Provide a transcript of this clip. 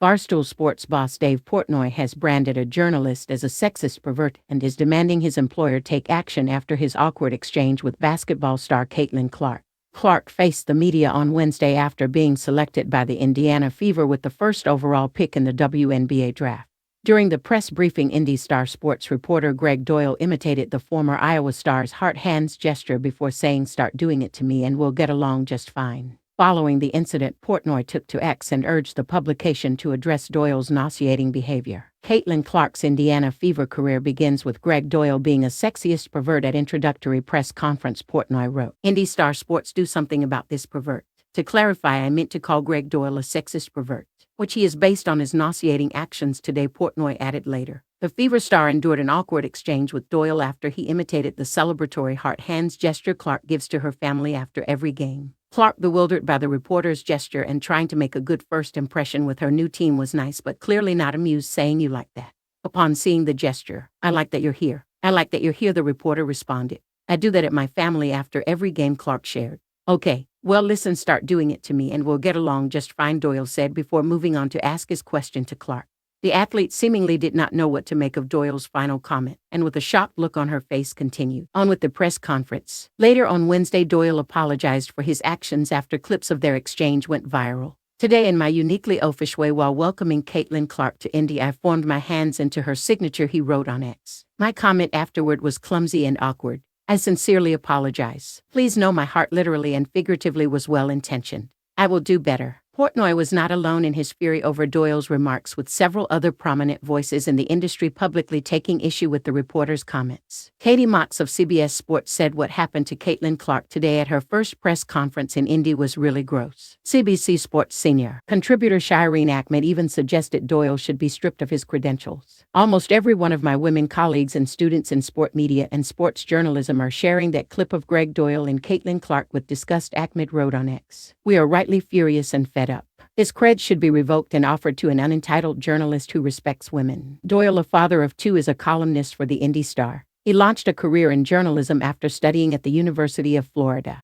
Barstool Sports boss Dave Portnoy has branded a journalist as a sexist pervert and is demanding his employer take action after his awkward exchange with basketball star Caitlin Clark. Clark faced the media on Wednesday after being selected by the Indiana Fever with the first overall pick in the WNBA Draft. During the press briefing, Indy Star Sports reporter Gregg Doyle imitated the former Iowa star's heart-hands gesture before saying, "Start doing it to me and we'll get along just fine." Following the incident, Portnoy took to X and urged the publication to address Doyle's nauseating behavior. Caitlin Clark's Indiana Fever career begins with Gregg Doyle being a sexiest pervert at Introductory Press Conference, Portnoy wrote. Indy Star Sports, do something about this pervert. To clarify, I meant to call Gregg Doyle a sexist pervert, which he is based on his nauseating actions today, Portnoy added later. The Fever star endured an awkward exchange with Doyle after he imitated the celebratory heart-hands gesture Clark gives to her family after every game. Clark, bewildered by the reporter's gesture and trying to make a good first impression with her new team, was nice but clearly not amused, saying, "You like that?" Upon seeing the gesture, "I like that you're here. I like that you're here," the reporter responded. "I do that at my family after every game," Clark shared. "Okay, well listen, start doing it to me and we'll get along just fine," Doyle said before moving on to ask his question to Clark. The athlete seemingly did not know what to make of Doyle's final comment, and with a shocked look on her face continued on with the press conference. Later on Wednesday, Doyle apologized for his actions after clips of their exchange went viral. "Today, in my uniquely oafish way while welcoming Caitlin Clark to Indy, I formed my hands into her signature," he wrote on X. "My comment afterward was clumsy and awkward. I sincerely apologize. Please know my heart literally and figuratively was well-intentioned. I will do better." Portnoy was not alone in his fury over Doyle's remarks, with several other prominent voices in the industry publicly taking issue with the reporter's comments. Katie Mox of CBS Sports said what happened to Caitlin Clark today at her first press conference in Indy was really gross. CBC Sports senior contributor Shireen Ahmed even suggested Doyle should be stripped of his credentials. "Almost every one of my women colleagues and students in sport media and sports journalism are sharing that clip of Gregg Doyle and Caitlin Clark with disgust," Ahmed wrote on X. "We are rightly furious and fed up. His cred should be revoked and offered to an unentitled journalist who respects women." Doyle, a father of two, is a columnist for the Indy Star. He launched a career in journalism after studying at the University of Florida.